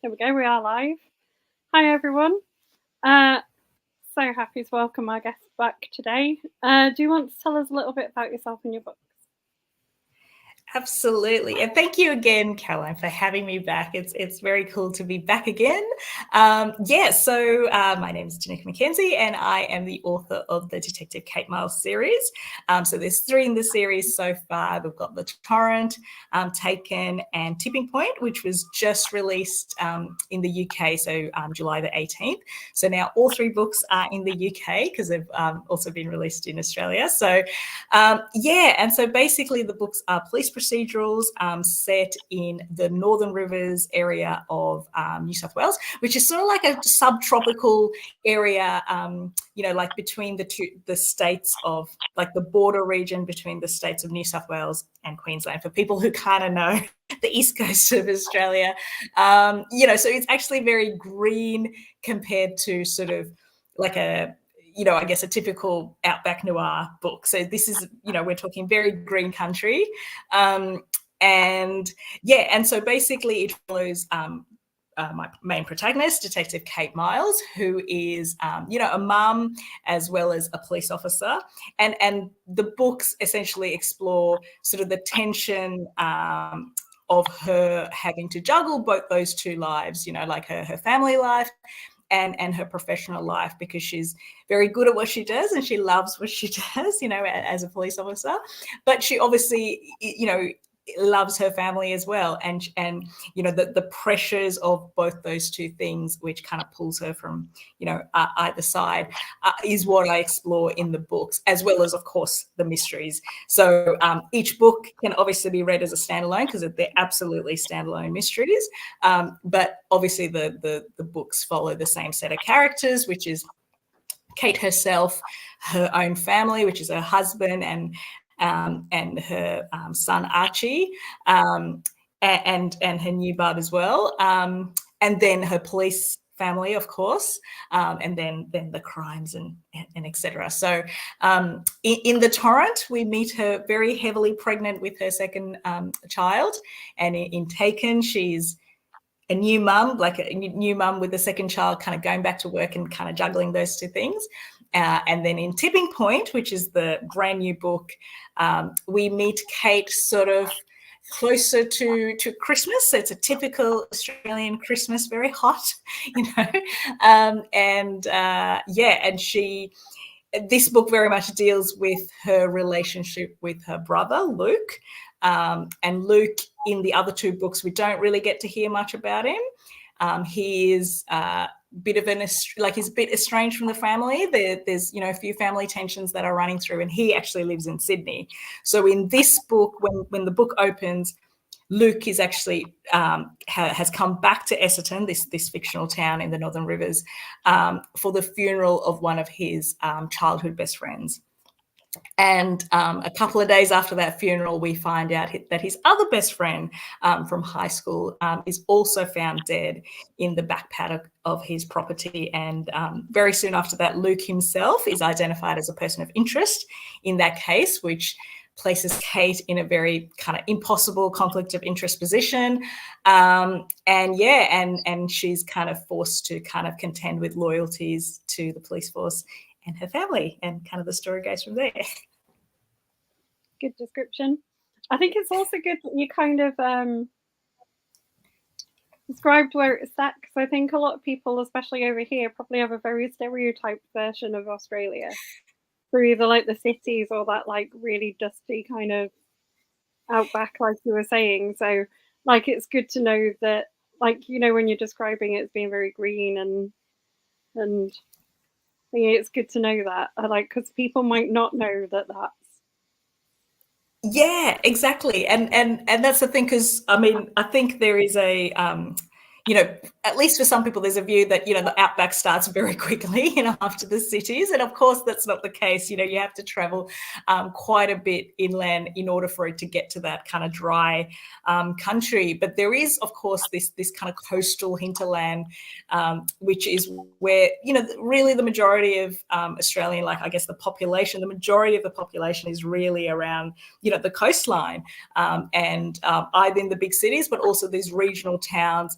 Here we go, we are live. Hi everyone. So happy to welcome our guests back today. Do you want to tell us a little bit about yourself and your books? Absolutely. And thank you again, Caroline, for having me back. It's very cool to be back again. My name is Dinuka Mackenzie, and I am the author of the Detective Kate Miles series. So there's 3 in the series so far. We've got The Torrent, Taken, and Tipping Point, which was just released in the UK, so July the 18th. So now all 3 books are in the UK because they've also been released in Australia. So and so basically the books are police procedurals set in the Northern Rivers area of New South Wales, which is sort of like a subtropical area, like between the states of, like the border region between the states of New South Wales and Queensland, for people who kind of know the east coast of Australia. So it's actually very green compared to sort of like I guess a typical outback noir book. So this is, we're talking very green country. And so basically it follows my main protagonist, Detective Kate Miles, who is, a mum as well as a police officer. And the books essentially explore sort of the tension of her having to juggle both those 2 lives, like her family life and her professional life, because she's very good at what she does and she loves what she does, as a police officer. But she obviously, loves her family as well, and the pressures of both those 2 things, which kind of pulls her from either side, is what I explore in the books, as well as, of course, the mysteries. So each book can obviously be read as a standalone because they're absolutely standalone mysteries, but obviously the books follow the same set of characters, which is Kate herself, her own family, which is her husband and her son Archie, and her new bud as well, and then her police family, of course, and then the crimes and etc. So in The Torrent, we meet her very heavily pregnant with her second child, and in Taken, she's a new mum, like a new mum with a second child, kind of going back to work and kind of juggling those 2 things. And then in Tipping Point, which is the brand new book, we meet Kate sort of closer to Christmas. So it's a typical Australian Christmas, very hot, and this book very much deals with her relationship with her brother, Luke. And Luke, in the other 2 books, we don't really get to hear much about him. He is he's a bit estranged from the family. There's a few family tensions that are running through, and he actually lives in Sydney. So in this book, when the book opens, Luke is actually has come back to Esserton, this fictional town in the Northern Rivers, for the funeral of one of his childhood best friends. And a couple of days after that funeral, we find out that his other best friend from high school is also found dead in the back paddock of his property. And very soon after that, Luke himself is identified as a person of interest in that case, which places Kate in a very kind of impossible conflict of interest position. And she's kind of forced to kind of contend with loyalties to the police force and her family, and kind of the story goes from there. Good description. I think it's also good that you kind of described where it's set, because I think a lot of people, especially over here, probably have a very stereotyped version of Australia through either like the cities or that like really dusty kind of outback, like you were saying. So like it's good to know that, like, when you're describing it as being very green and it's good to know that, because people might not know that that's. Yeah, exactly. And that's the thing, because I think there is a at least for some people, there's a view that, the outback starts very quickly, after the cities. And of course, that's not the case. You have to travel quite a bit inland in order for it to get to that kind of dry country. But there is, of course, this kind of coastal hinterland, which is where, really the majority of Australian, like I guess the majority of the population is really around, the coastline, and either in the big cities, but also these regional towns,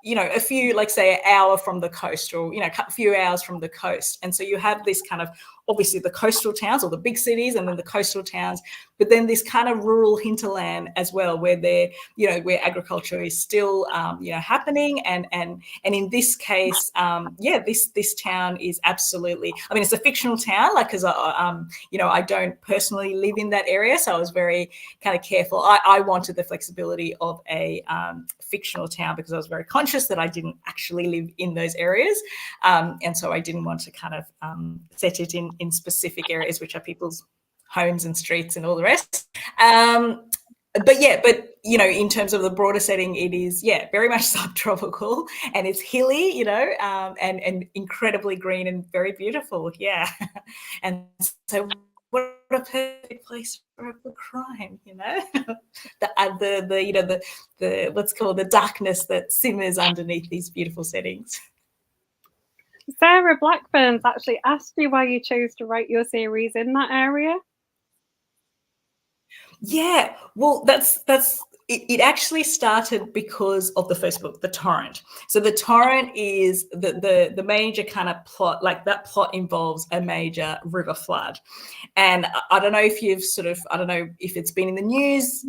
a few, like say an hour from the coast, or, a few hours from the coast. And so you have this kind of, obviously the coastal towns or the big cities, and then the coastal towns, but then this kind of rural hinterland as well, where where agriculture is still, happening. And in this case, this town is absolutely, I mean, it's a fictional town, like, because I don't personally live in that area, so I was very kind of careful. I wanted the flexibility of a fictional town, because I was very conscious that I didn't actually live in those areas, and so I didn't want to kind of set it in specific areas, which are people's homes and streets and all the rest. But in terms of the broader setting, it is very much subtropical, and it's hilly, and incredibly green and very beautiful. And so what a perfect place for a crime, the what's called the darkness that simmers underneath these beautiful settings. Sarah Blackburn's actually asked you why you chose to write your series in that area. Yeah, well, that's it actually started because of the first book, The Torrent. So The Torrent is the major kind of plot, like that plot involves a major river flood. And I don't know if I don't know if it's been in the news,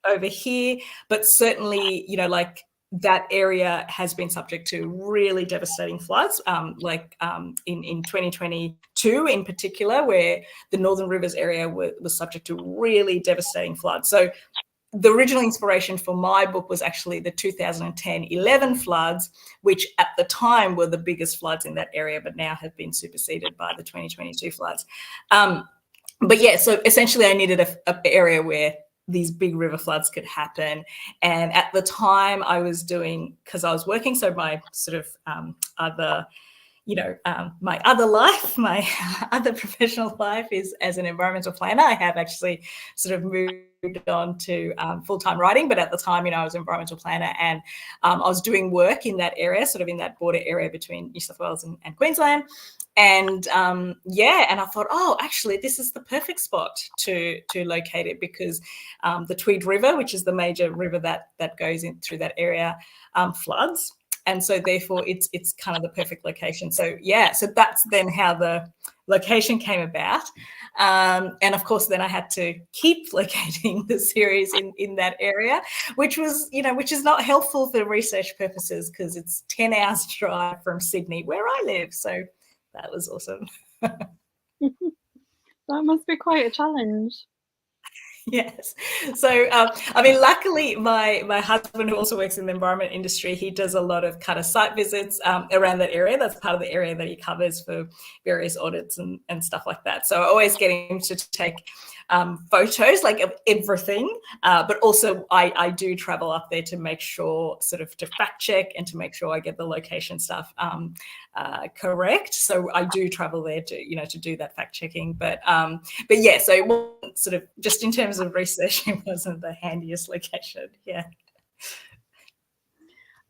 over here, but certainly, like that area has been subject to really devastating floods, in 2022 in particular, where the Northern Rivers area was subject to really devastating floods. So the original inspiration for my book was actually the 2010-11 floods, which at the time were the biggest floods in that area, but now have been superseded by the 2022 floods. So essentially I needed an area where these big river floods could happen. And at the time I was doing, because I was working, so my sort of other, my other life, my other professional life is as an environmental planner. I have actually sort of moved on to full-time writing, but at the time, I was an environmental planner, and I was doing work in that area, sort of in that border area between New South Wales and Queensland. And and I thought, oh, actually, this is the perfect spot to locate it, because the Tweed River, which is the major river that goes in through that area, floods. And so therefore it's kind of the perfect location. So so that's then how the location came about. And of course, then I had to keep locating the series in that area, which is not helpful for research purposes, because it's 10 hours drive from Sydney, where I live. So that was awesome. That must be quite a challenge. Yes. So, luckily my husband, who also works in the environment industry, he does a lot of kind of site visits around that area. That's part of the area that he covers for various audits and stuff like that. So I always get him to take photos, like, of everything. But also I do travel up there to make sure, sort of to fact check and to make sure I get the location stuff correct. So I do travel there to do that fact checking. But so it wasn't sort of, just in terms of research, it wasn't the handiest location. Yeah.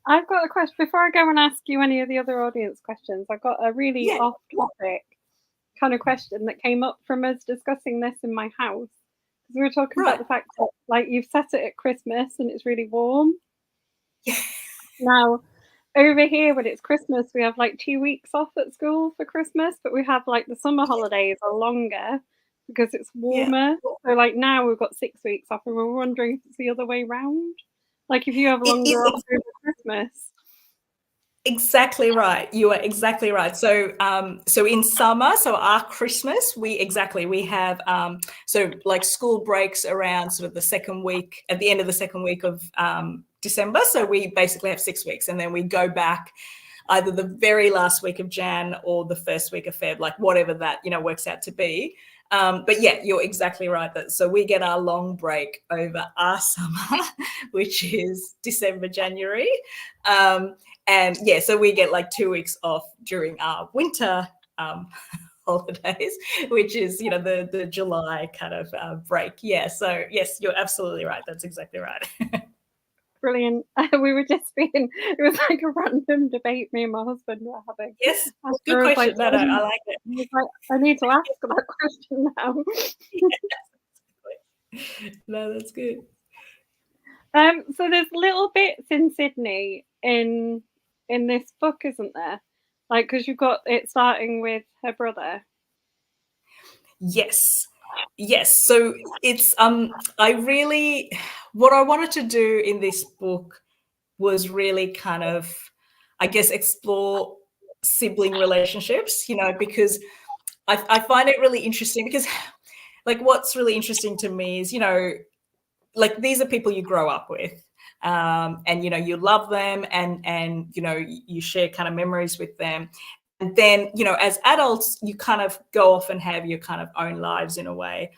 I've got a question before I go and ask you any of the other audience questions. I've got a really off-topic kind of question that came up from us discussing this in my house, because we were talking about the fact that, like, you've set it at Christmas and it's really warm. Yeah. Now, over here when it's Christmas, we have like 2 weeks off at school for Christmas, but we have like the summer holidays are longer because it's warmer. So like now we've got 6 weeks off, and we're wondering if it's the other way round. Like if you have longer off over Christmas. Exactly right. You are exactly right. So, so in summer, so our Christmas, we have, so like school breaks around sort of the second week, at the end of the second week of December. So we basically have 6 weeks, and then we go back either the very last week of Jan or the first week of Feb, like whatever that, works out to be. But yeah, you're exactly right. So we get our long break over our summer, which is December, January. And yeah, so we get like 2 weeks off during our winter holidays, which is, the July kind of break. Yeah, so yes, you're absolutely right. That's exactly right. Brilliant. We were just it was like a random debate me and my husband were having. Yes, good question. Like, no, I like it. Like, I need to ask that question now. No, that's good. So there's little bits in Sydney in this book, isn't there? Like, because you've got it starting with her brother. Yes. Yes. So it's I really what I wanted to do in this book was really kind of, I guess, explore sibling relationships, because I find it really interesting because like what's really interesting to me is, like these are people you grow up with. And you love them, and you share kind of memories with them. And then, as adults, you kind of go off and have your kind of own lives in a way.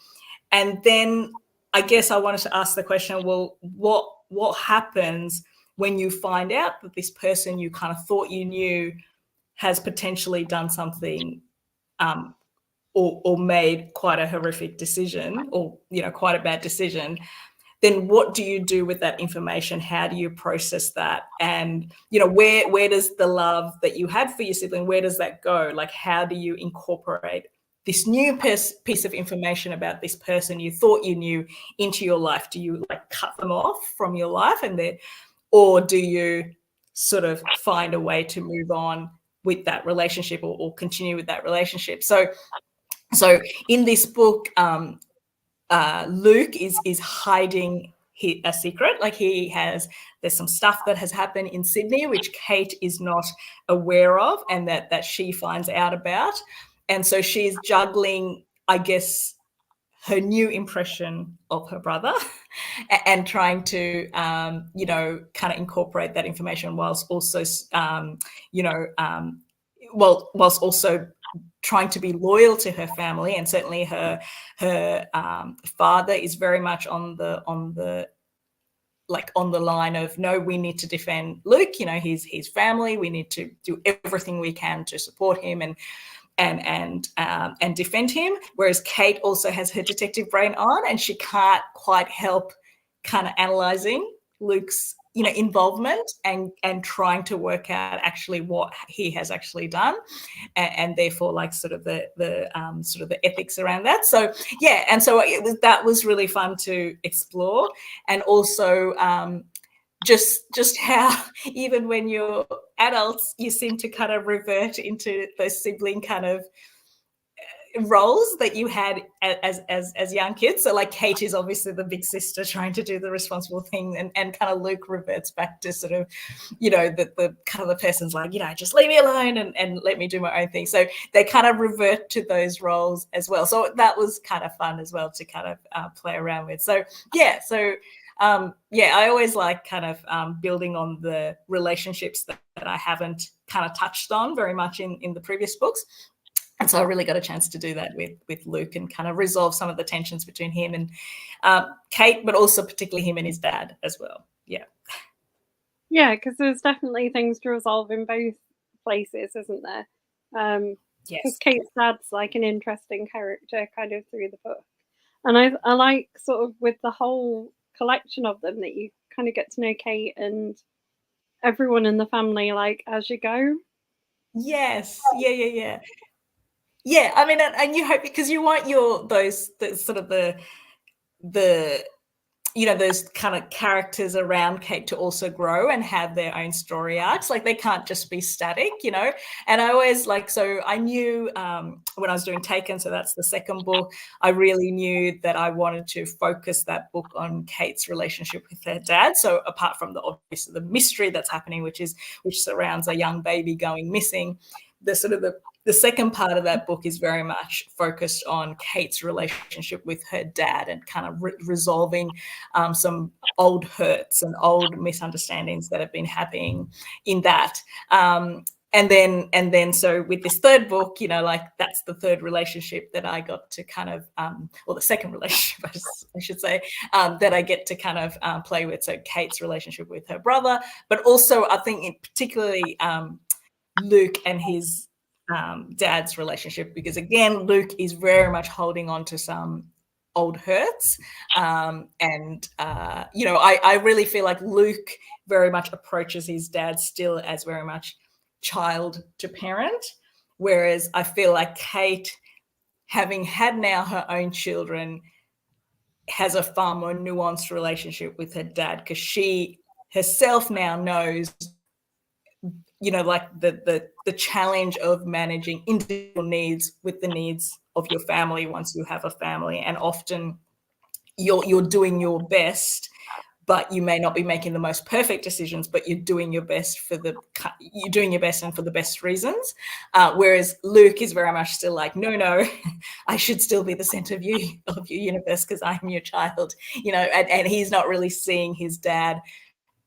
And then I guess I wanted to ask the question, well, what happens when you find out that this person you kind of thought you knew has potentially done something, or made quite a horrific decision, or quite a bad decision? Then what do you do with that information? How do you process that? And where does the love that you had for your sibling, where does that go? Like, how do you incorporate this new piece of information about this person you thought you knew into your life? Do you like cut them off from your life, or do you sort of find a way to move on with that relationship, or continue with that relationship? So in this book, Luke is hiding a secret. Like there's some stuff that has happened in Sydney which Kate is not aware of, and that she finds out about. And so she's juggling, I guess, her new impression of her brother and trying to, kind of incorporate that information whilst also, whilst also trying to be loyal to her family. And certainly her father is very much on the line of, no, we need to defend Luke. His family. We need to do everything we can to support him and defend him. Whereas Kate also has her detective brain on, and she can't quite help kind of analysing Luke's involvement and trying to work out actually what he has actually done, and therefore like sort of the sort of the ethics around that. So yeah, and so that was really fun to explore. And also just how even when you're adults, you seem to kind of revert into those sibling kind of roles that you had as young kids. So like Kate is obviously the big sister trying to do the responsible thing, and kind of Luke reverts back to sort of, the kind of the person's like, just leave me alone and let me do my own thing. So they kind of revert to those roles as well. So that was kind of fun as well to kind of play around with. So yeah, I always like kind of building on the relationships that I haven't kind of touched on very much in the previous books. And so I really got a chance to do that with Luke and kind of resolve some of the tensions between him and Kate, but also particularly him and his dad as well. Yeah. Yeah, because there's definitely things to resolve in both places, isn't there? Because Yes. Kate's dad's like an interesting character kind of through the book. And I like sort of with the whole collection of them that you kind of get to know Kate and everyone in the family like as you go. Yes. Yeah. Yeah, I mean, and you hope, because you want those sort of the those kind of characters around Kate to also grow and have their own story arcs. Like they can't just be static, And I always so I knew when I was doing Taken, so that's the second book, I really knew that I wanted to focus that book on Kate's relationship with her dad. So apart from obviously the mystery that's happening, which surrounds a young baby going missing, the sort of the second part of that book is very much focused on Kate's relationship with her dad and kind of resolving some old hurts and old misunderstandings that have been happening in that. And then so with this third book, that's the third relationship that I got to kind of, or the second relationship, I should say, that I get to kind of play with. So Kate's relationship with her brother, but also I think particularly Luke and his dad's relationship, because again, Luke is very much holding on to some old hurts. I really feel like Luke very much approaches his dad still as very much child to parent, whereas I feel like Kate, having had now her own children, has a far more nuanced relationship with her dad, because she herself now knows, like the challenge of managing individual needs with the needs of your family once you have a family. And often you're doing your best, but you may not be making the most perfect decisions, but you're doing your best and for the best reasons. Whereas Luke is very much still like, no, I should still be the center of your universe because I'm your child, and he's not really seeing his dad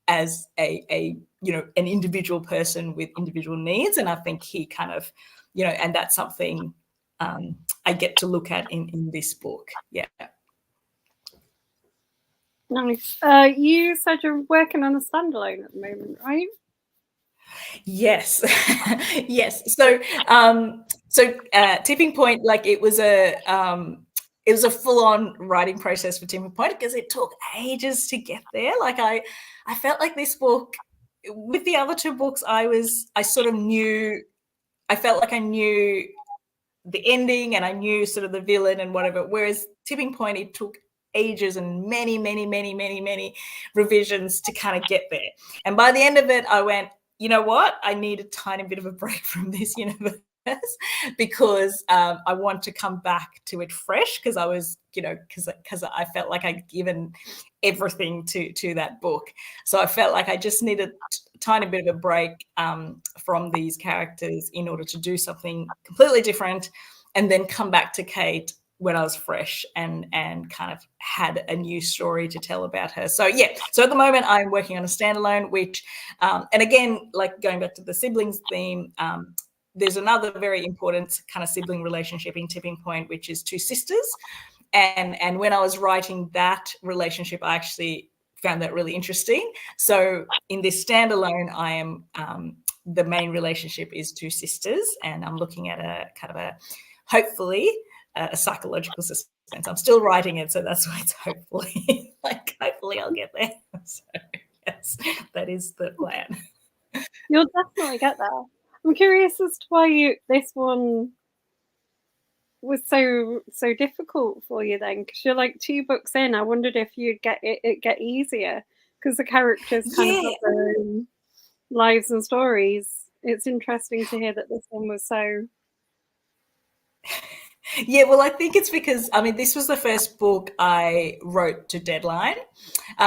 as an individual person with individual needs. And I think he kind of, and that's something I get to look at in this book. Yeah. Nice. You said you're working on a standalone at the moment, right? Yes. Yes. So Tipping Point, like it was a full-on writing process for Tipping Point, because it took ages to get there. Like I felt like this book, with the other two books, I felt like I knew the ending and I knew sort of the villain and whatever. Whereas Tipping Point, it took ages and many revisions to kind of get there. And by the end of it, I went, you know what? I need a tiny bit of a break from this universe because I want to come back to it fresh, because I was, because I felt like I'd given everything to that book. So I felt like I just needed a tiny bit of a break from these characters in order to do something completely different, and then come back to Kate when I was fresh and kind of had a new story to tell about her. So yeah, so at the moment I'm working on a standalone, which, and again, like going back to the siblings theme, there's another very important kind of sibling relationship in Tipping Point, which is two sisters. And when I was writing that relationship, I actually found that really interesting. So in this standalone, I am, the main relationship is two sisters, and I'm looking at a kind of hopefully a psychological suspense. I'm still writing it, so that's why it's hopefully. Hopefully I'll get there. So yes, that is the plan. You'll definitely get there. I'm curious as to why this one was so difficult for you then, because you're like 2 books in. I wondered if you'd get easier, because the characters kind of have their own lives and stories. It's interesting to hear that this one was so. Yeah, well, I think it's because, I mean, this was the first book I wrote to deadline.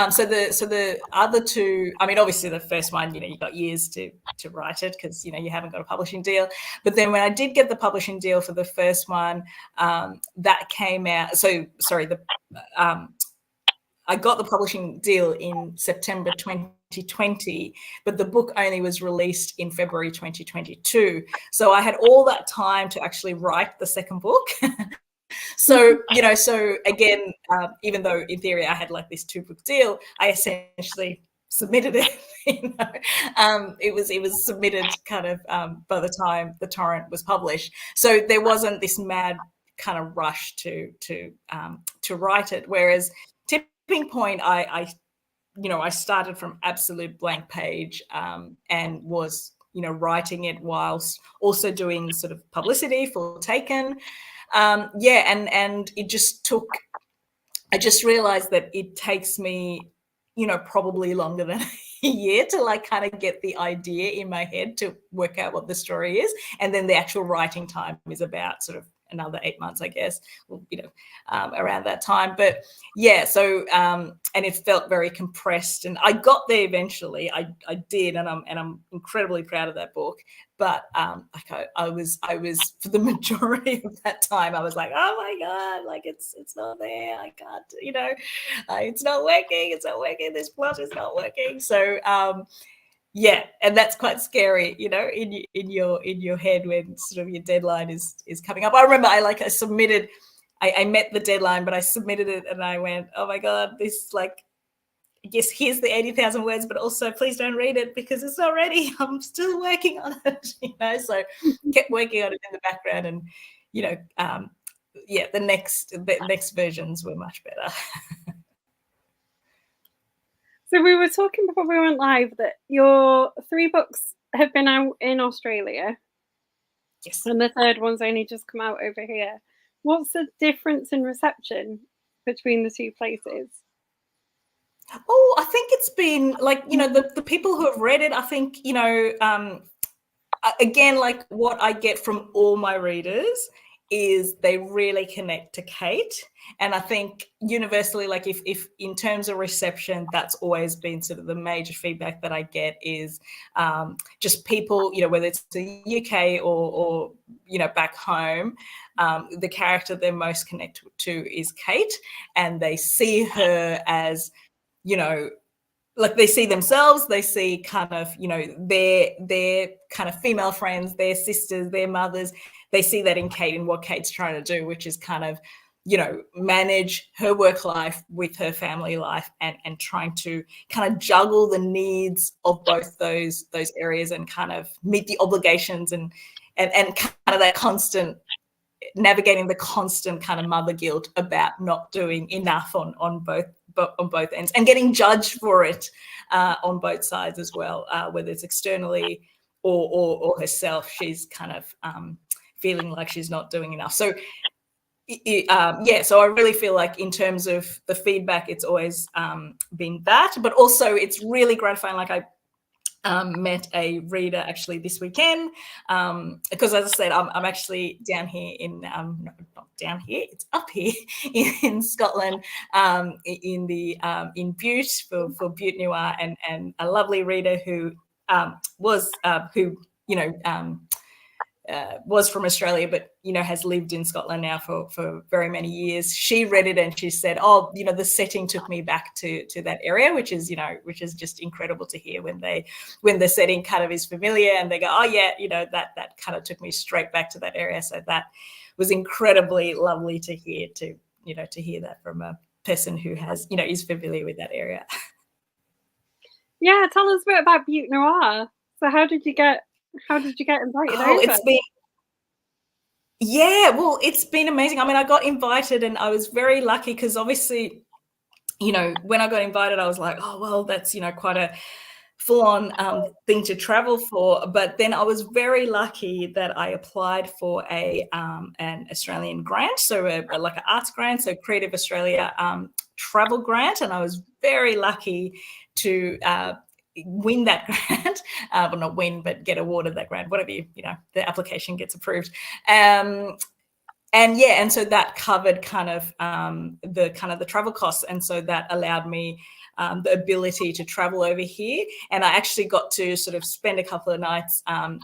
So the other two, I mean, obviously the first one, you got years to write it, because, you haven't got a publishing deal. But then when I did get the publishing deal for the first one, that came out. So, sorry, I got the publishing deal in September 2020, but the book only was released in February 2022. So I had all that time to actually write the second book. So, so again, even though in theory I had like this 2-book deal, I essentially submitted it. It was submitted kind of by the time the torrent was published. So there wasn't this mad kind of rush to write it. Whereas Tipping Point, I started from absolute blank page, and was, writing it whilst also doing sort of publicity for Taken. And it just took, I just realized that it takes me, probably longer than a year to like kind of get the idea in my head to work out what the story is. And then the actual writing time is about sort of another 8 months, I guess, around that time. But yeah, so and it felt very compressed, and I got there eventually. I did, and I'm incredibly proud of that book. But I was for the majority of that time, I was like, oh my god, like it's not there. I can't, it's not working. This plot is not working. So yeah, and that's quite scary, in your head when sort of your deadline is coming up. I remember I submitted, I met the deadline, but I submitted it and I went, oh my god, this, like, yes, here's the 80,000 words, but also please don't read it because it's not ready. I'm still working on it, so kept working on it in the background, and yeah, the next versions were much better. So we were talking before we went live that your 3 books have been out in Australia. Yes. And the third one's only just come out over here. What's the difference in reception between the two places? Oh, I think it's been like, you know, the people who have read it, I think, you know, again, like what I get from all my readers is they really connect to Kate. And I think universally, like if in terms of reception, that's always been sort of the major feedback that I get is just people, you know, whether it's the UK or you know, back home, the character they most connect to is Kate, and they see her as, you know, like they see themselves, they see kind of, you know, their kind of female friends, their sisters, their mothers, they see that in Kate and what Kate's trying to do, which is kind of, you know, manage her work life with her family life and trying to kind of juggle the needs of both those areas and kind of meet the obligations and kind of that constant navigating the constant kind of mother guilt about not doing enough on both ends and getting judged for it on both sides as well, whether it's externally or herself. She's kind of feeling like she's not doing enough. So yeah, so I really feel like in terms of the feedback, it's always been that, but also it's really gratifying. Like I met a reader actually this weekend because, as I said, I'm actually down here in not down here, it's up here in Scotland, in Butte for Butte Noir, and a lovely reader who was from Australia, but, you know, has lived in Scotland now for very many years. She read it and she said, oh, you know, the setting took me back to that area, which is just incredible to hear when the setting kind of is familiar and they go, oh yeah, you know, that kind of took me straight back to that area. So that was incredibly lovely to hear, to hear that from a person who has, you know, is familiar with that area. Yeah, tell us a bit about Butte Noir. So how did you get invited over? It's been amazing. I mean, I got invited and I was very lucky because obviously, you know, when I got invited, I was like, oh, well, that's, you know, quite a full-on thing to travel for. But then I was very lucky that I applied for an Australian grant, so like an arts grant, so Creative Australia travel grant. And I was very lucky to win that grant, well, not win, but get awarded that grant, whatever the application gets approved. And so that covered kind of the travel costs, and so that allowed me the ability to travel over here. And I actually got to sort of spend a couple of nights a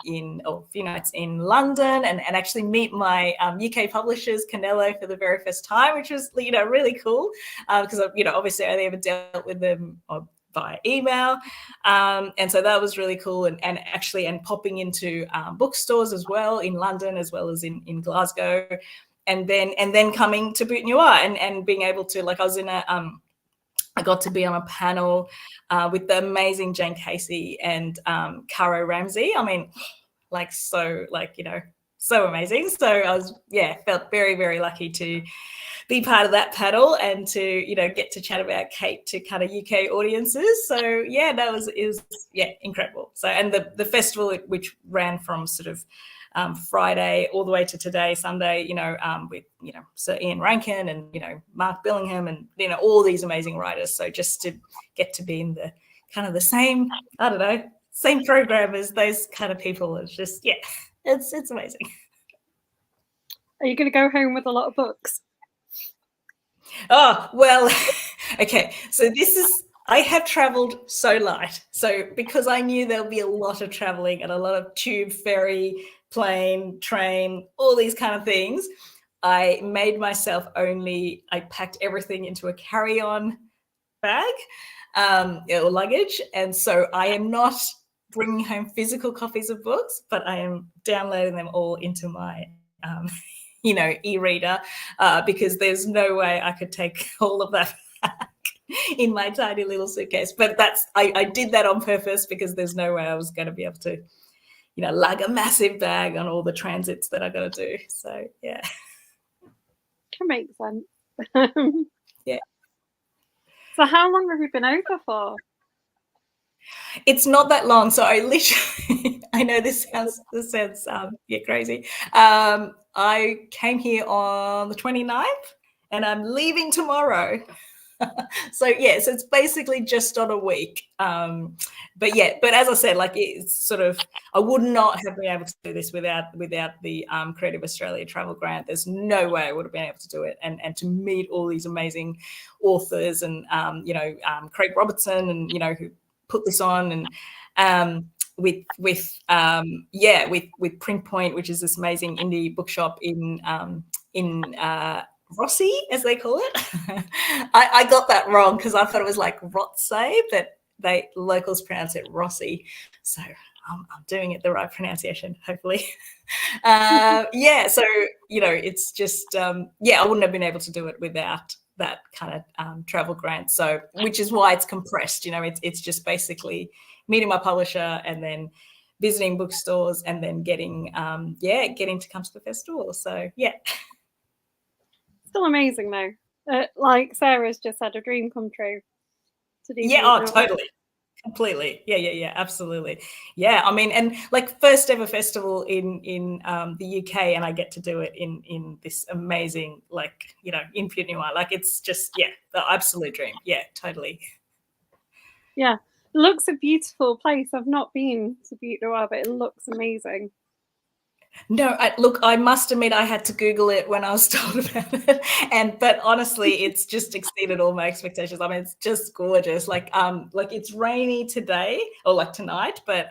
few nights in London and actually meet my UK publishers, Canelo, for the very first time, which was, you know, really cool because obviously I only ever dealt with them via email, and so that was really cool. And popping into bookstores as well in London as well as in Glasgow, and then coming to Butte Noir and being able to, like, I was in I got to be on a panel with the amazing Jane Casey and Caro Ramsey. I mean, so amazing. So I was, felt very, very lucky to be part of that panel and to, you know, get to chat about Kate to kind of UK audiences. So it was incredible. So, and the festival, which ran from sort of Friday all the way to today, Sunday, with, Sir Ian Rankin and, Mark Billingham and, all these amazing writers. So just to get to be in the kind of the same, same program as those kind of people, it's just, it's amazing. Are you going to go home with a lot of books? Oh, well, okay. So I have traveled so light. So because I knew there'll be a lot of traveling and a lot of tube, ferry, plane, train, all these kind of things, I made myself I packed everything into a carry-on bag or luggage. And so I am not bringing home physical copies of books, but I am downloading them all into my e-reader, because there's no way I could take all of that back in my tiny little suitcase. But I did that on purpose because there's no way I was going to be able to, lug a massive bag on all the transits that I got to do. So, yeah. That makes sense. Yeah. So how long have you been over for? It's not that long. So I literally, I know this sounds crazy. I came here on the 29th and I'm leaving tomorrow. So yes, it's basically just on a week. But yeah, but as I said, like it's sort of, I would not have been able to do this without the Creative Australia travel grant. There's no way I would have been able to do it, and to meet all these amazing authors and Craig Robertson and who put this on, and with Print Point, which is this amazing indie bookshop in Rossi, as they call it. I got that wrong because I thought it was like Rotsay, but locals pronounce it Rossi. So I'm doing it the right pronunciation, hopefully. So it's just I wouldn't have been able to do it without that kind of travel grant. So which is why it's compressed. It's just basically meeting my publisher and then visiting bookstores and then getting to come to the festival. So yeah. Still amazing though. Like Sarah's just had a dream come true to do. Yeah, totally. Completely. Yeah, absolutely. Yeah, I mean, and like first ever festival in the UK, and I get to do it in this amazing, like, in Putte Noire. Like it's just, the absolute dream. Yeah, totally. Yeah, it looks a beautiful place. I've not been to Putte Noire, but it looks amazing. No, look, I must admit I had to Google it when I was told about it, but honestly, it's just exceeded all my expectations. I mean, it's just gorgeous. Like it's rainy today or like tonight, but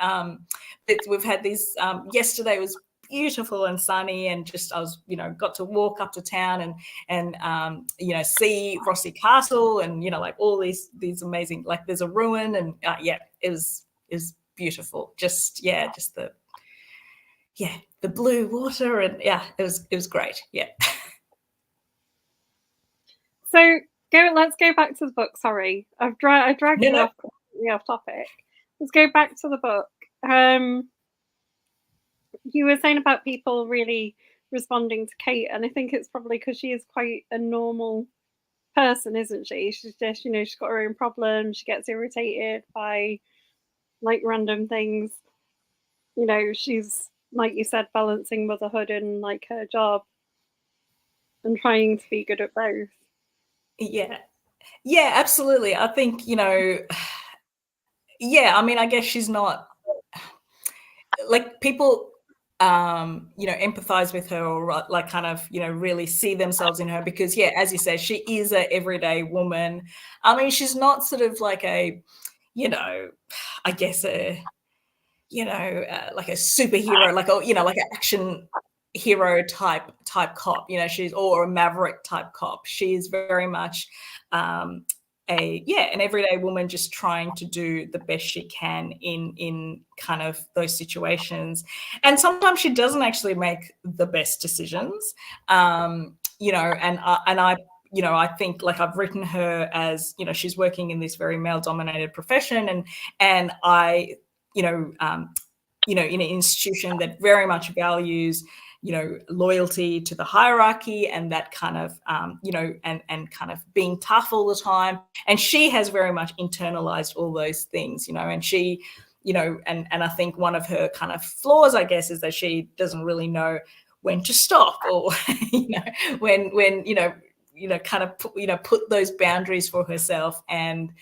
we've had these. Yesterday was beautiful and sunny, and just I was got to walk up to town and see Rossi Castle and like all these amazing, like there's a ruin and it was beautiful. Just the blue water and it was great. Yeah. So let's go back to the book. Sorry, I dragged you off topic. Let's go back to the book. You were saying about people really responding to Kate, and I think it's probably because she is quite a normal person, isn't she? She's just, she's got her own problems. She gets irritated by like random things. She's, like you said, balancing motherhood and like her job and trying to be good at both. Yeah, absolutely. I think, I mean, I guess she's not like people, empathize with her or like kind of, really see themselves in her because, as you say, she is an everyday woman. I mean, she's not sort of like a, I guess like a superhero, like like an action hero type cop. She's or a maverick type cop. She is very much an everyday woman just trying to do the best she can in kind of those situations. And sometimes she doesn't actually make the best decisions. And I think like I've written her as, she's working in this very male dominated profession and I, in an institution that very much values, loyalty to the hierarchy and that kind of, and kind of being tough all the time. And she has very much internalized all those things, and she, and I think one of her kind of flaws, I guess, is that she doesn't really know when to stop or, when kind of put those boundaries for herself. And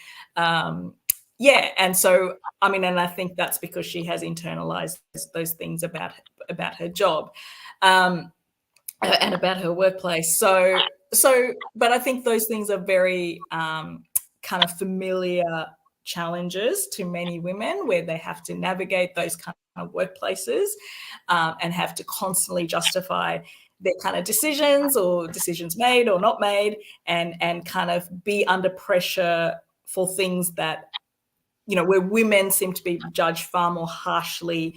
and so I mean, and I think that's because she has internalized those things about her job and about her workplace. So but I think those things are very kind of familiar challenges to many women where they have to navigate those kind of workplaces and have to constantly justify their kind of decisions or decisions made or not made and kind of be under pressure for things that, where women seem to be judged far more harshly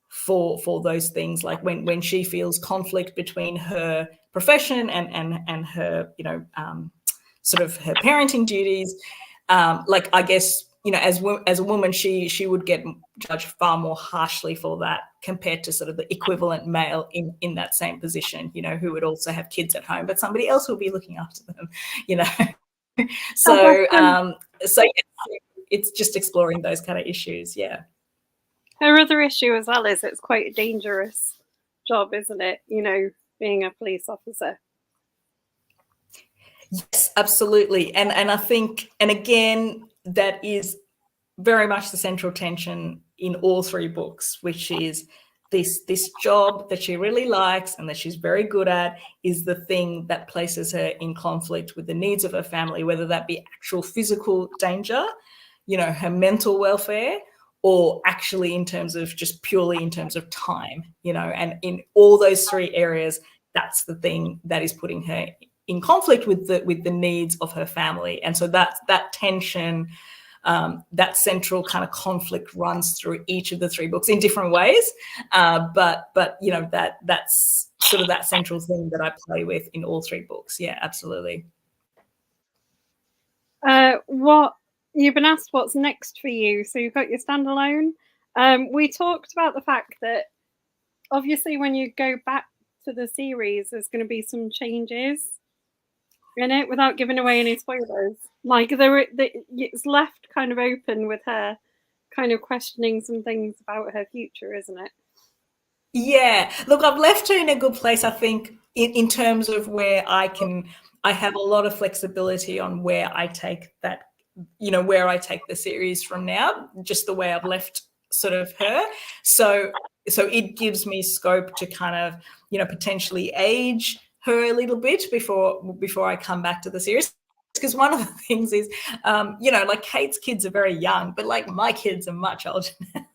for those things, like when she feels conflict between her profession and her, sort of her parenting duties. Like I guess, as a woman, she would get judged far more harshly for that compared to sort of the equivalent male in that same position, who would also have kids at home, but somebody else will be looking after them, So it's just exploring those kind of issues. Yeah. Her other issue as well is it's quite a dangerous job, isn't it? Being a police officer. Yes, absolutely. And I think, and again, that is very much the central tension in all three books, which is this job that she really likes and that she's very good at is the thing that places her in conflict with the needs of her family, whether that be actual physical danger, her mental welfare, or actually in terms of just purely in terms of time, and in all those three areas, that's the thing that is putting her in conflict with the needs of her family. And so that tension, that central kind of conflict runs through each of the three books in different ways. But that's sort of that central thing that I play with in all three books. Yeah, absolutely. What you've been asked what's next for you, so you've got your standalone. We talked about the fact that obviously when you go back to the series, there's going to be some changes in it without giving away any spoilers. Like it's left kind of open with her kind of questioning some things about her future, isn't it? Yeah, look, I've left her in a good place, I think, in terms of where I have a lot of flexibility on where I take that, where I take the series from now, just the way I've left sort of her. So it gives me scope to kind of, potentially age her a little bit before I come back to the series. Because one of the things is, like Kate's kids are very young, but like my kids are much older now.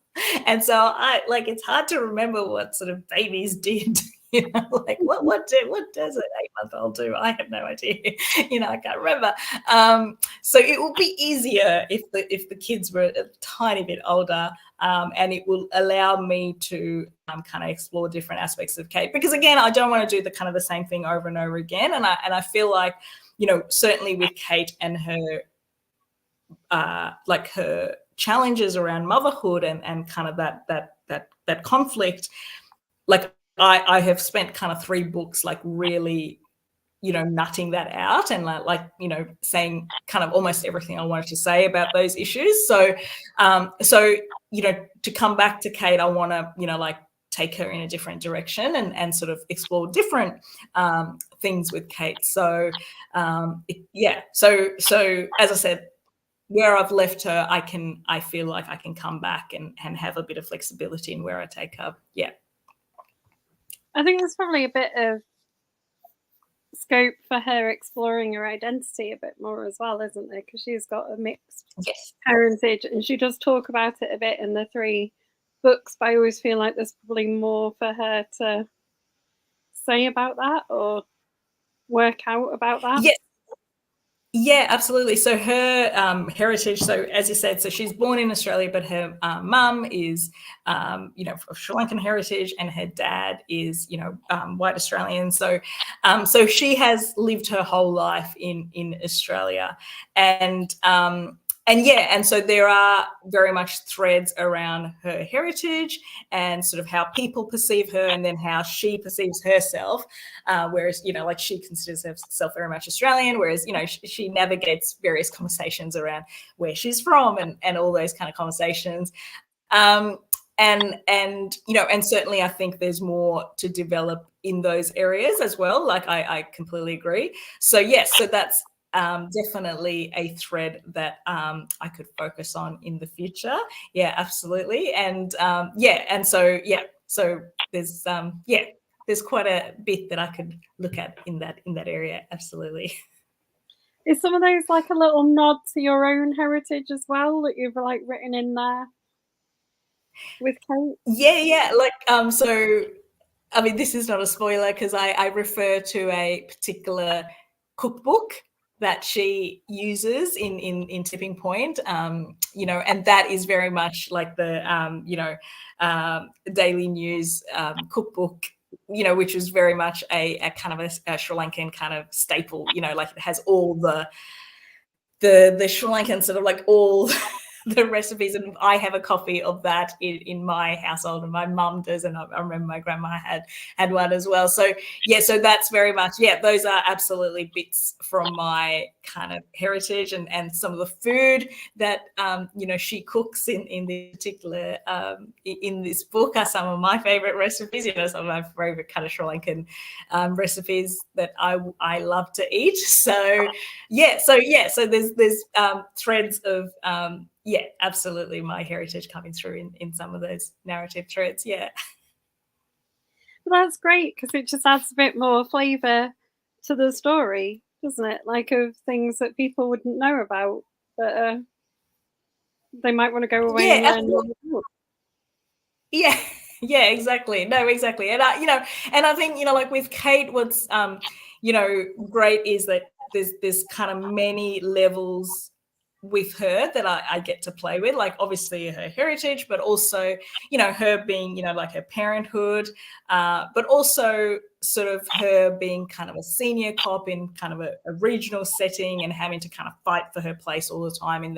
And so it's hard to remember what sort of babies did, like what does an 8-month-old do? I have no idea. I can't remember. So it will be easier if the kids were a tiny bit older, and it will allow me to kind of explore different aspects of Kate. Because again, I don't want to do the kind of the same thing over and over again. And I feel like, certainly with Kate and her her challenges around motherhood and kind of that conflict, like I have spent kind of 3 books like really, nutting that out and saying kind of almost everything I wanted to say about those issues. So to come back to Kate, I want to take her in a different direction and sort of explore different things with Kate. So so as I said, where I've left her, I feel like I can come back and have a bit of flexibility in where I take her. Yeah. I think there's probably a bit of scope for her exploring her identity a bit more as well, isn't there? Because she's got a mixed parentage, and she does talk about it a bit in the 3 books, but I always feel like there's probably more for her to say about that or work out about that. Yes. Yeah, absolutely. So her heritage, so as you said, so she's born in Australia, but her mum is, of Sri Lankan heritage, and her dad is, white Australian. So she has lived her whole life in Australia. And so there are very much threads around her heritage and sort of how people perceive her and then how she perceives herself. Whereas, she considers herself very much Australian, whereas, she navigates various conversations around where she's from and all those kind of conversations. And certainly I think there's more to develop in those areas as well. Like I completely agree. So yes, so that's definitely a thread that I could focus on in the future. Yeah, absolutely. And so there's quite a bit that I could look at in that area. Absolutely. Is some of those like a little nod to your own heritage as well that you've like written in there with Kate? Yeah. Like so I mean, this is not a spoiler because I refer to a particular cookbook that she uses in Tipping Point, and that is very much like the Daily News cookbook, which was very much a kind of a Sri Lankan kind of staple, like it has all the Sri Lankan sort of like all the recipes, and I have a copy of that in my household, and my mum does, and I remember my grandma had one as well. So yeah, so that's very much, yeah, those are absolutely bits from my kind of heritage, and some of the food that she cooks in this particular in this book are some of my favorite recipes. Some of my favorite kind of Sri Lankan recipes that I love to eat. So so there's threads of absolutely my heritage coming through in some of those narrative threads. Yeah. Well, that's great because it just adds a bit more flavour to the story, doesn't it? Like of things that people wouldn't know about, but they might want to go away and learn more about. Yeah. Yeah, exactly. No, exactly. And I think, like with Kate, what's great is that there's kind of many levels with her that I get to play with, like obviously her heritage, but also, her being, like her parenthood, but also sort of her being kind of a senior cop in kind of a regional setting and having to kind of fight for her place all the time in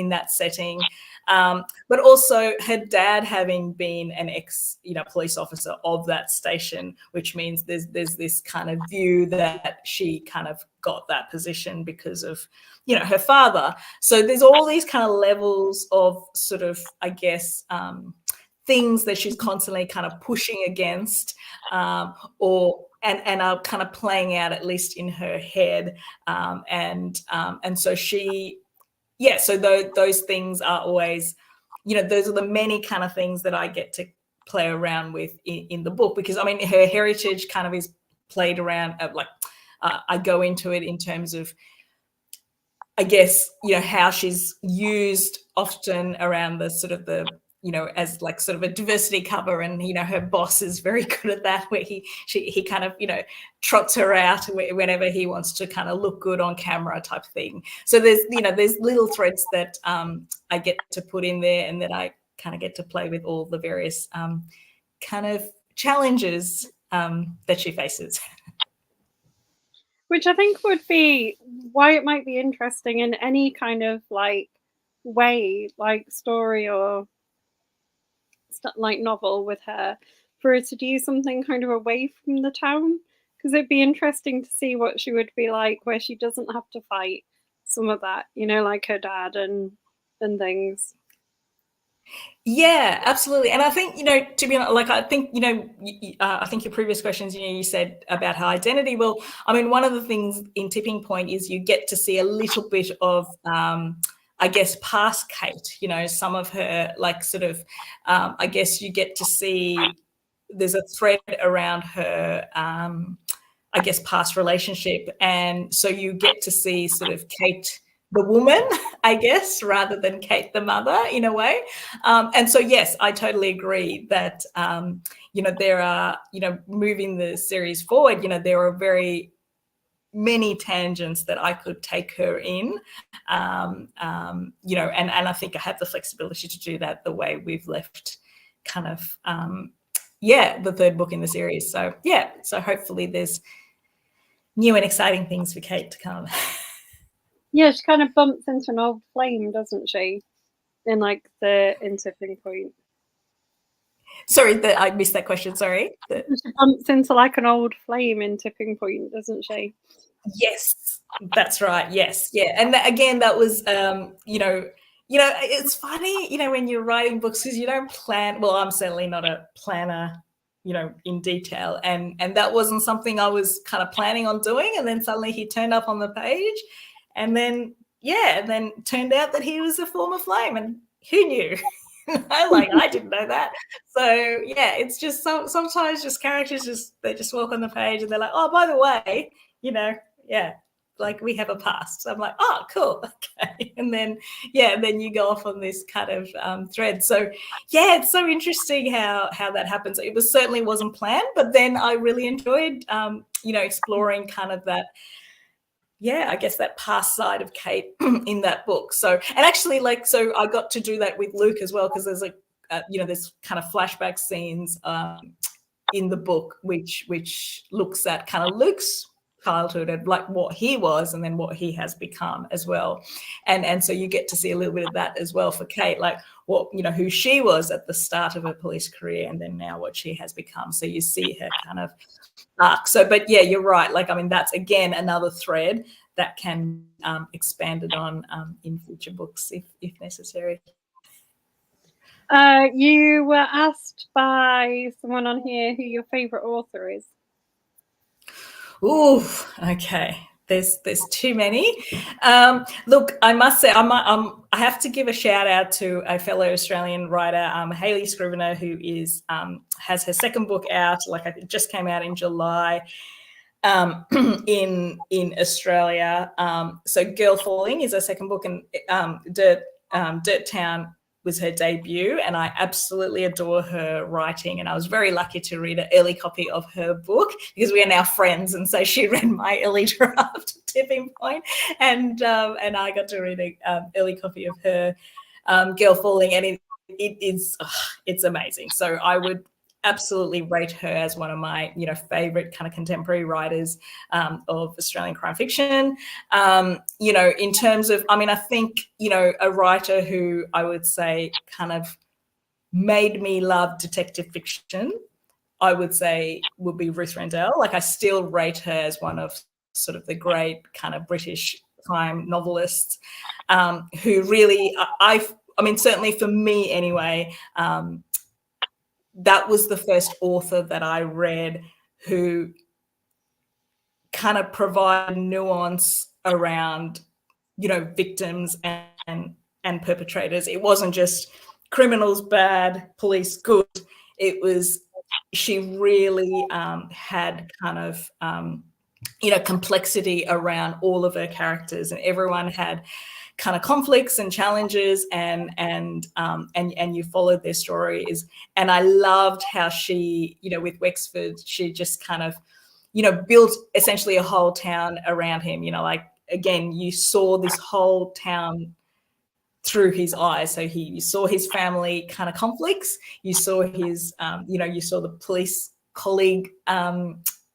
that setting. But also her dad having been an ex, police officer of that station, which means there's this kind of view that she kind of got that position because of, her father. So there's all these kind of levels of sort of, I guess, things that she's constantly kind of pushing against, and are kind of playing out, at least in her head. And so she, so those things are always, those are the many kind of things that I get to play around with in the book, because I mean, her heritage kind of is played around, I go into it in terms of, I guess, how she's used often around the sort of the, as like sort of a diversity cover, and, her boss is very good at that, where he kind of, trots her out whenever he wants to kind of look good on camera type thing. So there's little threads that I get to put in there, and that I kind of get to play with all the various kind of challenges that she faces. Which I think would be why it might be interesting in any kind of like way, like story or like novel with her, for her to do something kind of away from the town, because it'd be interesting to see what she would be like where she doesn't have to fight some of that, like her dad and things. Yeah, absolutely. And I think, to be honest, like, I think, I think your previous questions, you said about her identity. Well, I mean, one of the things in Tipping Point is you get to see a little bit of, I guess, past Kate, some of her, like, sort of, I guess you get to see, there's a thread around her, I guess, past relationship. And so you get to see sort of Kate, the woman, I guess, rather than Kate, the mother, in a way. And so, yes, I totally agree that, there are, moving the series forward, there are very many tangents that I could take her in, and I think I have the flexibility to do that the way we've left kind of, the third book in the series. So, so hopefully there's new and exciting things for Kate to come. Yeah, she kind of bumps into an old flame, doesn't she? In Tipping Point. Sorry, I missed that question. Sorry. She bumps into like an old flame in Tipping Point, doesn't she? Yes, that's right. Yes, yeah. And again, that was, it's funny, when you're writing books, because you don't plan. Well, I'm certainly not a planner, in detail, and that wasn't something I was kind of planning on doing. And then suddenly he turned up on the page, and then turned out that he was a former flame, and who knew? I didn't know that. So yeah, it's just sometimes just characters they just walk on the page and they're like, oh, by the way, like we have a past. So I'm like, oh, cool, okay. And then then you go off on this kind of thread. So yeah, it's so interesting how that happens. It certainly wasn't planned, but then I really enjoyed exploring kind of that. Yeah, I guess that past side of Kate in that book. So, and actually, so I got to do that with Luke as well, because there's there's kind of flashback scenes in the book, which looks at kind of Luke's childhood and like what he was and then what he has become as well. And so you get to see a little bit of that as well for Kate, like what, you know, who she was at the start of her police career and then now what she has become. So you see her kind of arc. So, but yeah, you're right. Like, I mean, that's again another thread that can expanded on in future books if necessary. You were asked by someone on here who your favorite author is. Ooh, okay. There's too many. Look, I must say, I have to give a shout out to a fellow Australian writer, Hayley Scrivener, who is has her second book out. Like it just came out in July. In Australia, so Girl Falling is her second book, and Dirt Town was her debut, and I absolutely adore her writing. And I was very lucky to read an early copy of her book because we are now friends, and so she read my early draft, Tipping Point, and I got to read an early copy of her Girl Falling, and it's amazing. So I would absolutely rate her as one of my, you know, favorite kind of contemporary writers of Australian crime fiction. You know, in terms of, I mean, I think, you know, a writer who I would say kind of made me love detective fiction, I would say would be Ruth Rendell. Like I still rate her as one of sort of the great kind of British crime novelists who really, I mean, certainly for me anyway, that was the first author that I read who kind of provided nuance around, you know, victims and perpetrators. It wasn't just criminals bad, police good. It was, she really had kind of, you know, complexity around all of her characters, and everyone had kind of conflicts and challenges, and you followed their stories. And I loved how she, you know, with Wexford, she just kind of, you know, built essentially a whole town around him. You know, like again, you saw this whole town through his eyes. So you saw his family kind of conflicts, you saw his, you know, you saw the police colleague,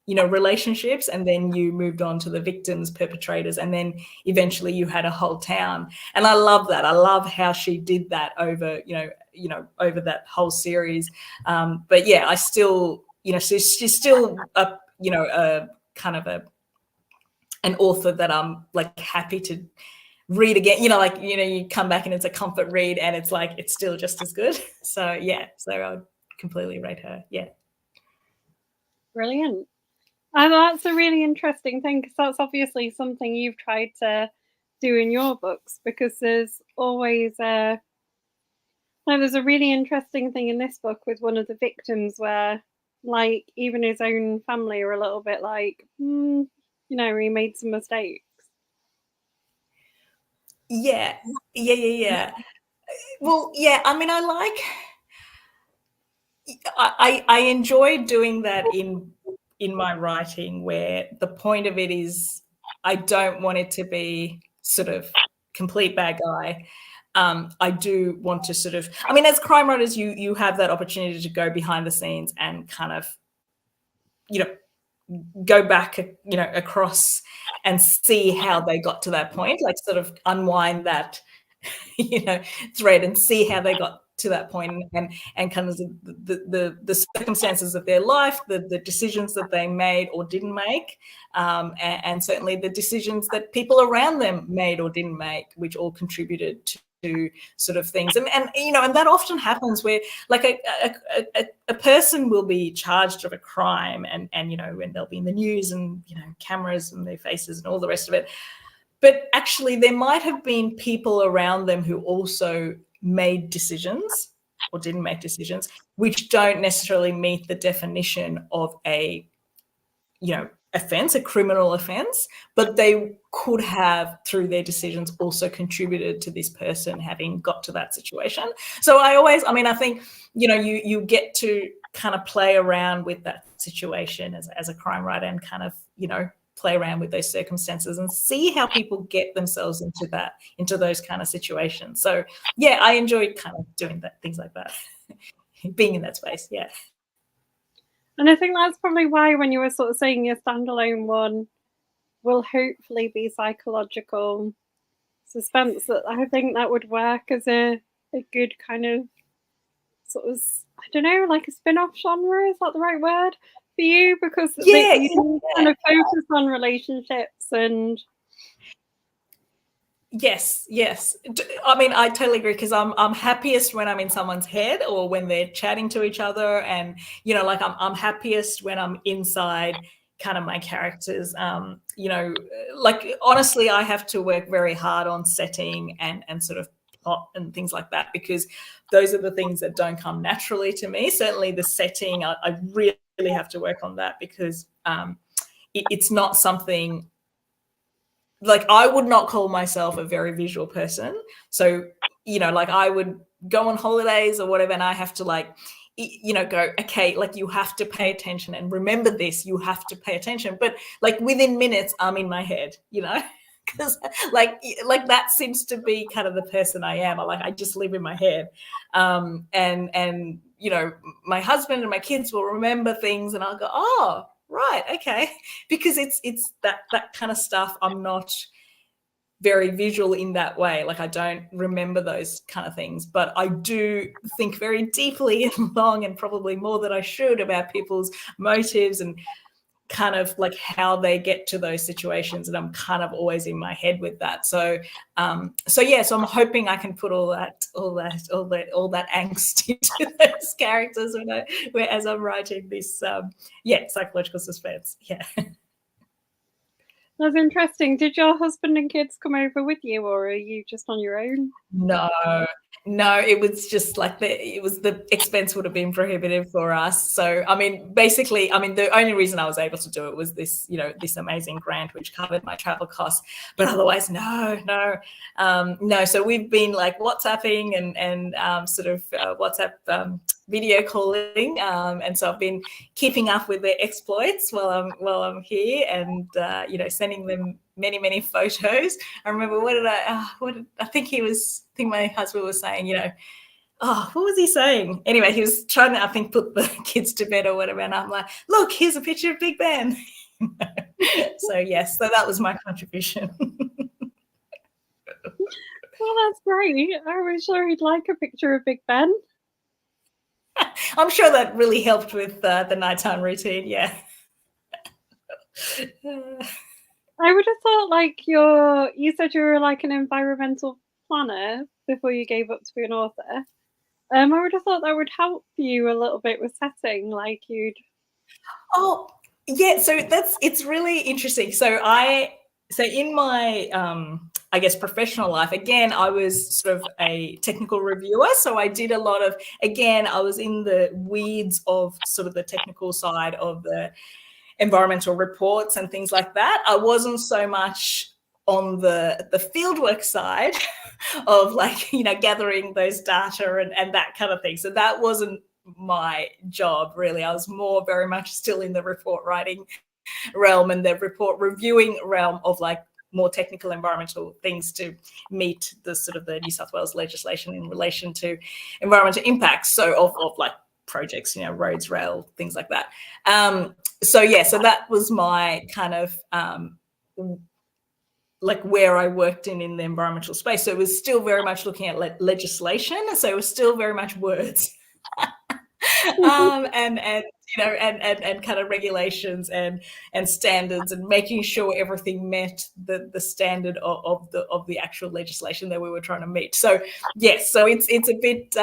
you know, relationships, and then you moved on to the victims, perpetrators, and then eventually you had a whole town. And I love that. I love how she did that over, you know, over that whole series. But yeah, I still, you know, she's still a, you know, a kind of an author that I'm like happy to read again. You know, like, you know, you come back and it's a comfort read and it's like, it's still just as good. So yeah, so I would completely rate her. Yeah. Brilliant. And that's a really interesting thing, because that's obviously something you've tried to do in your books, because there's always there's a really interesting thing in this book with one of the victims where, like, even his own family are a little bit like, you know, he made some mistakes. Yeah. Well, yeah, I mean, I enjoy doing that in my writing, where the point of it is I don't want it to be sort of complete bad guy. I do want to sort of, I mean, as crime writers, you have that opportunity to go behind the scenes and kind of, you know, go back, you know, across and see how they got to that point, like sort of unwind that, you know, thread and see how they got to that point, and kind of the circumstances of their life, the decisions that they made or didn't make, and certainly the decisions that people around them made or didn't make, which all contributed to sort of things. And you know, and that often happens where like a person will be charged of a crime, and you know, when they'll be in the news and, you know, cameras and their faces and all the rest of it. But actually, there might have been people around them who also made decisions or didn't make decisions, which don't necessarily meet the definition of a, you know, offence, a criminal offence, but they could have, through their decisions, also contributed to this person having got to that situation. So I mean, I think, you know, you get to kind of play around with that situation as a crime writer, and kind of, you know, play around with those circumstances and see how people get themselves into those kind of situations. So yeah, I enjoy kind of doing that, things like that, being in that space. Yeah. And I think that's probably why, when you were sort of saying your standalone one, will hopefully be psychological suspense. That I think that would work as a good kind of sort of, I don't know, like a spin-off genre. Is that the right word for you? Because you kind of focus on relationships and. Yes. I mean, I totally agree, because I'm happiest when I'm in someone's head or when they're chatting to each other, and like I'm happiest when I'm inside kind of my characters. Like honestly, I have to work very hard on setting and sort of plot and things like that, because those are the things that don't come naturally to me. Certainly the setting, I really have to work on that, because it's not something. Like, I would not call myself a very visual person. So, like I would go on holidays or whatever, and I have to go, okay, like you have to pay attention and remember this, you have to pay attention. But like within minutes, I'm in my head, because like that seems to be kind of the person I am. I just live in my head. And my husband and my kids will remember things, and I'll go, oh, right, okay, because it's that kind of stuff. I'm not very visual in that way. Like I don't remember those kind of things, but I do think very deeply and long, and probably more than I should, about people's motives and kind of like how they get to those situations, and I'm kind of always in my head with that. So I'm hoping I can put all that angst into those characters as I'm writing this psychological suspense. Yeah. That's interesting. Did your husband and kids come over with you, or are you just on your own? No, it was just like the expense would have been prohibitive for us. So, I mean, basically, the only reason I was able to do it was this, this amazing grant which covered my travel costs. But otherwise, no. So we've been like WhatsApping and sort of WhatsApp video calling, and so I've been keeping up with their exploits while I'm here, and sending them many photos. I remember I think my husband was saying, what was he saying? Anyway, he was trying to, I think, put the kids to bed or whatever, and I'm like, look, here's a picture of Big Ben. So yes, so that was my contribution. Well, that's great. I was sure he'd like a picture of Big Ben. I'm sure that really helped with the nighttime routine. Yeah. I would have thought, like, you said you were like an environmental planner before you gave up to be an author. I would have thought that would help you a little bit with setting, like you'd. Oh, yeah. So it's really interesting. So in my I guess professional life, again, I was sort of a technical reviewer. So I did a lot of, again, I was in the weeds of sort of the technical side of the environmental reports and things like that. I wasn't so much on the fieldwork side of gathering those data and that kind of thing. So that wasn't my job, really. I was more very much still in the report writing realm and the report reviewing realm of more technical environmental things to meet the sort of the New South Wales legislation in relation to environmental impacts. So of projects, roads, rail, things like that. So that was my kind of where I worked in the environmental space. So it was still very much looking at legislation. So it was still very much words. And kind of regulations and standards, and making sure everything met the standard of the actual legislation that we were trying to meet. So yes, so it's a bit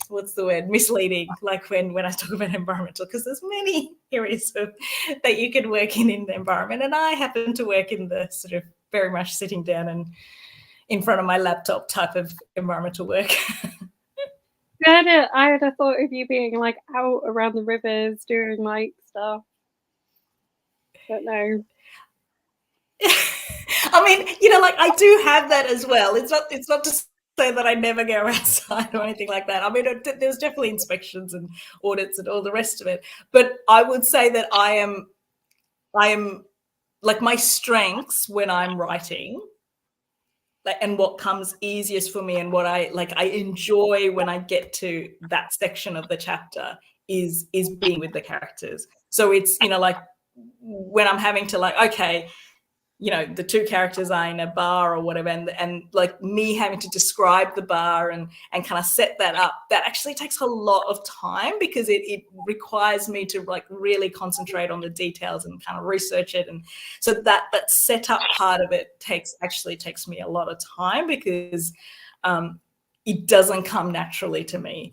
what's the word, misleading, like when I talk about environmental, because there's many areas that you could work in the environment, and I happen to work in the sort of very much sitting down and in front of my laptop type of environmental work. I had a thought of you being like out around the rivers doing like stuff, but no. I mean, I do have that as well. It's not to say that I never go outside or anything like that. I mean, there's definitely inspections and audits and all the rest of it. But I would say that I am like, my strengths when I'm writing, and what comes easiest for me and what I enjoy when I get to that section of the chapter is being with the characters. So it's, when I'm having to okay, the two characters are in a bar or whatever, and like me having to describe the bar and kind of set that up, that actually takes a lot of time, because it requires me to like really concentrate on the details and kind of research it. And so that setup part of it takes me a lot of time, because it doesn't come naturally to me.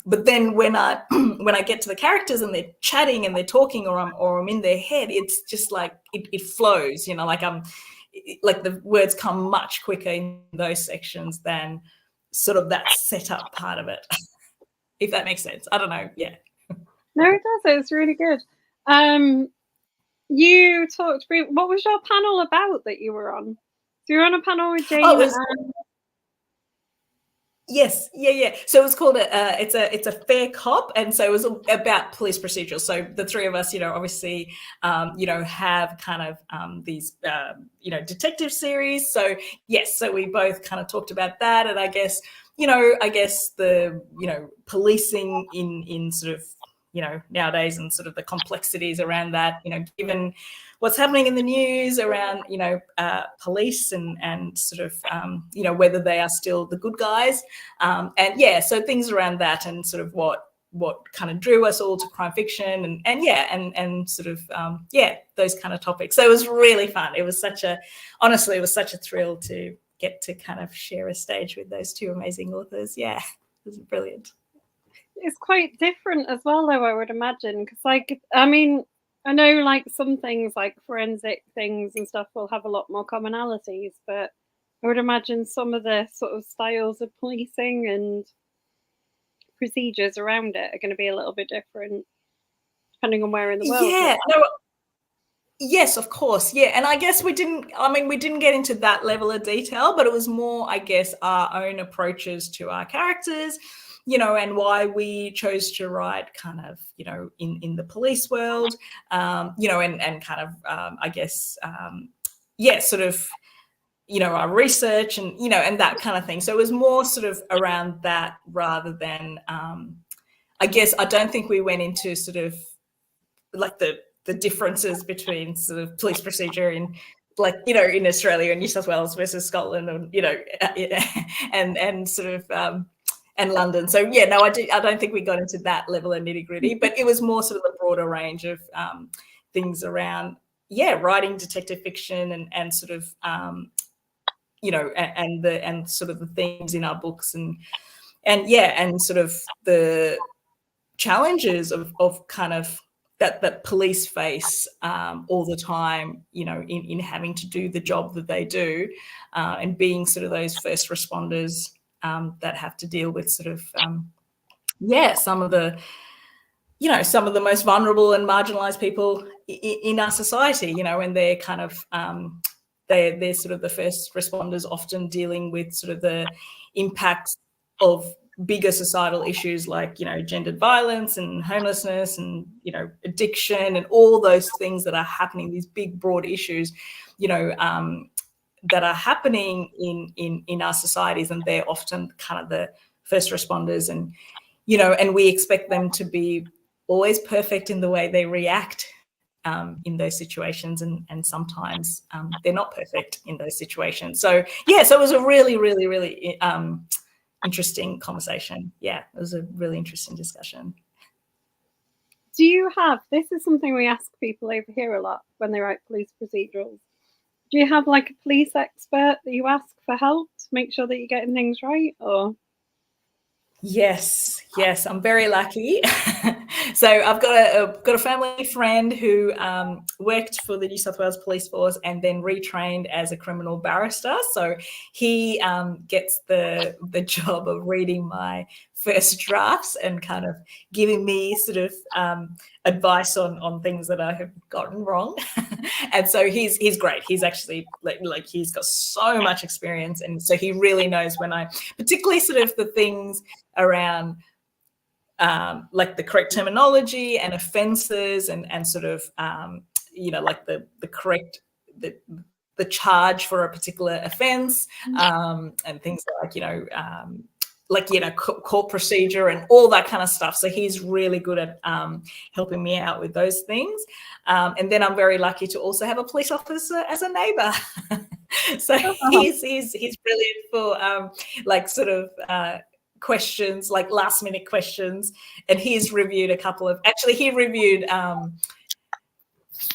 But then when I get to the characters and they're chatting and they're talking, or I'm in their head, it's just like it flows, like like the words come much quicker in those sections than sort of that setup part of it. If that makes sense. I don't know. Yeah. No, it does. It's really good. You talked. What was your panel about that you were on? So you were on a panel with Jane. Yes, yeah. So it was called it's a fair cop, and so it was about police procedures. So the three of us, obviously, have kind of these detective series. So yes, so we both kind of talked about that, and I guess the policing in sort of nowadays, and sort of the complexities around that, given what's happening in the news around, police and sort of, whether they are still the good guys. So things around that, and sort of what kind of drew us all to crime fiction, and sort of, those kind of topics. So it was really fun. It was such a thrill to get to kind of share a stage with those two amazing authors. Yeah, it was brilliant. It's quite different as well, though, I would imagine, because I know like some things like forensic things and stuff will have a lot more commonalities, but I would imagine some of the sort of styles of policing and procedures around it are going to be a little bit different depending on where in the world. Yeah, no, yes, of course. Yeah. And I guess we didn't get into that level of detail, but it was more, I guess, our own approaches to our characters, and why we chose to write kind of, in the police world, and kind of, I guess, sort of, our research and, and that kind of thing. So it was more sort of around that, rather than, I guess, I don't think we went into sort of like the differences between sort of police procedure in, like, in Australia and New South Wales versus Scotland, and, and sort of, and London. So yeah, no, I don't think we got into that level of nitty gritty, but it was more sort of a broader range of things around, writing detective fiction and sort of, and sort of the themes in our books, and sort of the challenges of kind of that police face all the time, in having to do the job that they do, and being sort of those first responders that have to deal with sort of, some of the, some of the most vulnerable and marginalized people in our society, and they're kind of, they're sort of the first responders, often dealing with sort of the impacts of bigger societal issues like, gendered violence and homelessness and, addiction and all those things that are happening, these big, broad issues, that are happening in our societies, and they're often kind of the first responders, and and we expect them to be always perfect in the way they react in those situations, and sometimes they're not perfect in those situations. So so it was a really, really, really interesting conversation. Yeah, it was a really interesting discussion. Do you have, this is something we ask people over here a lot when they write police procedurals, do you have like a police expert that you ask for help to make sure that you're getting things right? Or Yes, I'm very lucky. So I've got a family friend who worked for the New South Wales Police Force and then retrained as a criminal barrister. So he gets the job of reading my first drafts and kind of giving me sort of advice on things that I have gotten wrong. And so he's great. He's actually like he's got so much experience, and so he really knows when I, particularly sort of the things around like the correct terminology and offences and sort of like the correct the charge for a particular offence, and things like court procedure and all that kind of stuff. So he's really good at helping me out with those things. And then I'm very lucky to also have a police officer as a neighbour. So he's brilliant for questions, like last minute questions. And he's reviewed a couple of, actually he reviewed,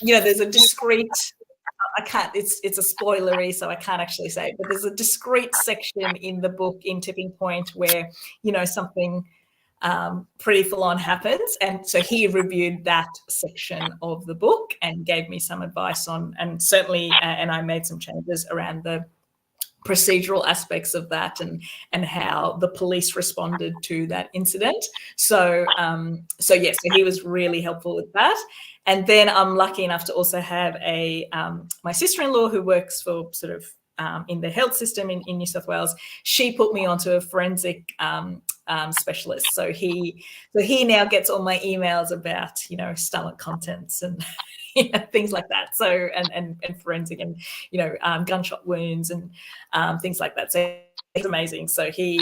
there's a discrete, it's a spoilery, so I can't actually say it, but there's a discrete section in the book in Tipping Point where, something pretty full on happens. And so he reviewed that section of the book and gave me some advice on, and certainly, and I made some changes around the procedural aspects of that and how the police responded to that incident. So he was really helpful with that. And then I'm lucky enough to also have my sister-in-law who works for sort of in the health system in New South Wales. She put me onto a forensic specialist. So he now gets all my emails about, stomach contents and things like that. So and forensic and gunshot wounds and things like that. So it's amazing. So he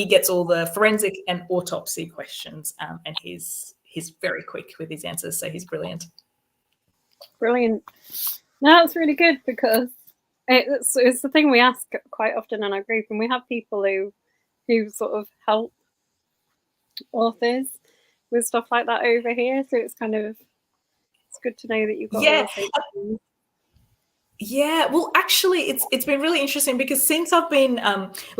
gets all the forensic and autopsy questions, and he's very quick with his answers. So he's brilliant. Brilliant. No, that's really good because it's the thing we ask quite often in our group, and we have people who sort of help authors with stuff like that over here. So it's kind of, it's good to know that you've got all the same things. Yeah, well, actually, it's been really interesting because since I've been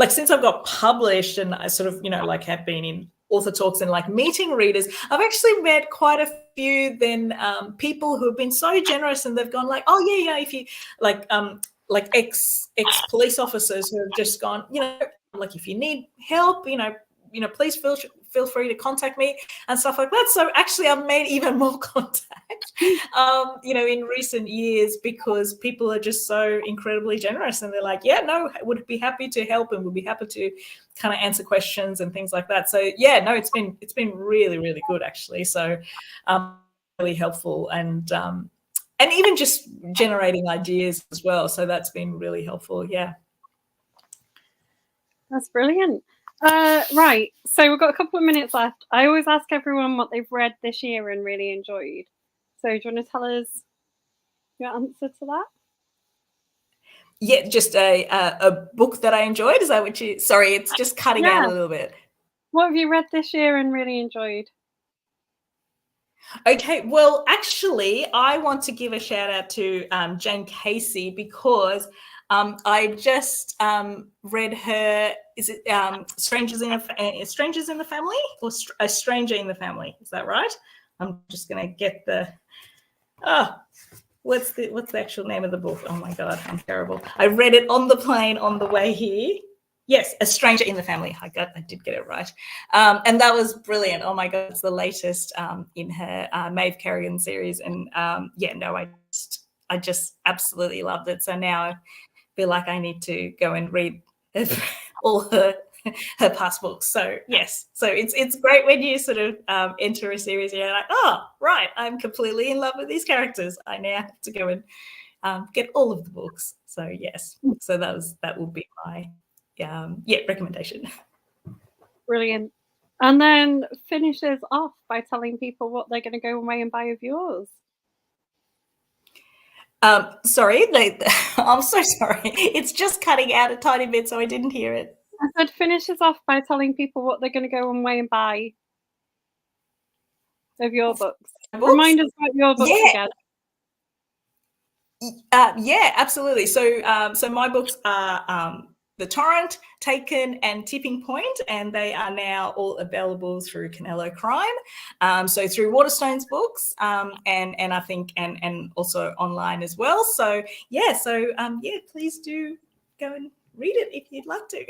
since I've got published and I sort of have been in author talks and meeting readers, I've actually met quite a few people who have been so generous and they've gone oh yeah, if you ex police officers who have just gone if you need help, please feel free to contact me and stuff like that. So actually I've made even more contact, in recent years because people are just so incredibly generous and they're like, yeah, no, would be happy to help and would be happy to kind of answer questions and things like that. So yeah, no, it's been really, really good actually. So really helpful and even just generating ideas as well. So that's been really helpful. Yeah. That's brilliant. Right, so we've got a couple of minutes left. I always ask everyone what they've read this year and really enjoyed. So do you want to tell us your answer to that? Yeah, just a book that I enjoyed. Is that what you? Sorry, it's just cutting out a little bit. What have you read this year and really enjoyed? Okay, well, actually, I want to give a shout out to Jane Casey because I just read her. Is it Strangers in the Family or A Stranger in the Family? Is that right? I'm just going to get the. What's the actual name of the book? Oh my God, I'm terrible. I read it on the plane on the way here. Yes, A Stranger in the Family. I did get it right. And that was brilliant. Oh my God, it's the latest in her Maeve Carrigan series. And I just absolutely loved it. So now I feel like I need to go and read all her past books. So yes, so it's great when you sort of enter a series and you're like, oh, right, I'm completely in love with these characters. I now have to go and get all of the books. So yes, so that will be my recommendation. Brilliant. And then finishes off by telling people what they're going to go away and buy of yours. Sorry, I'm so sorry. It's just cutting out a tiny bit, so I didn't hear it. I said finishes off by telling people what they're going to go away and buy of your books. Remind us about your books again. Yeah, absolutely. So my books are The Torrent, Taken, and Tipping Point, and they are now all available through Canelo Crime. So through Waterstone's books, and I think and also online as well. So please do go and read it if you'd like to.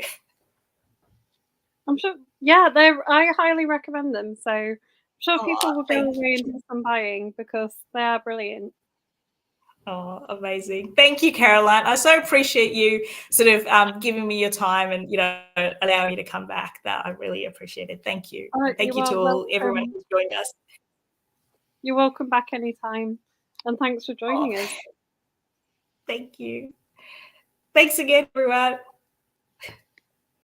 I'm sure. Yeah, I highly recommend them. So I'm sure people will go away and do some buying because they are brilliant. Oh, amazing. Thank you, Caroline. I so appreciate you sort of giving me your time and, allowing me to come back. That I really appreciate it. Thank you. Thank you to everyone who's joined us. You're welcome back anytime. And thanks for joining us. Thank you. Thanks again, everyone.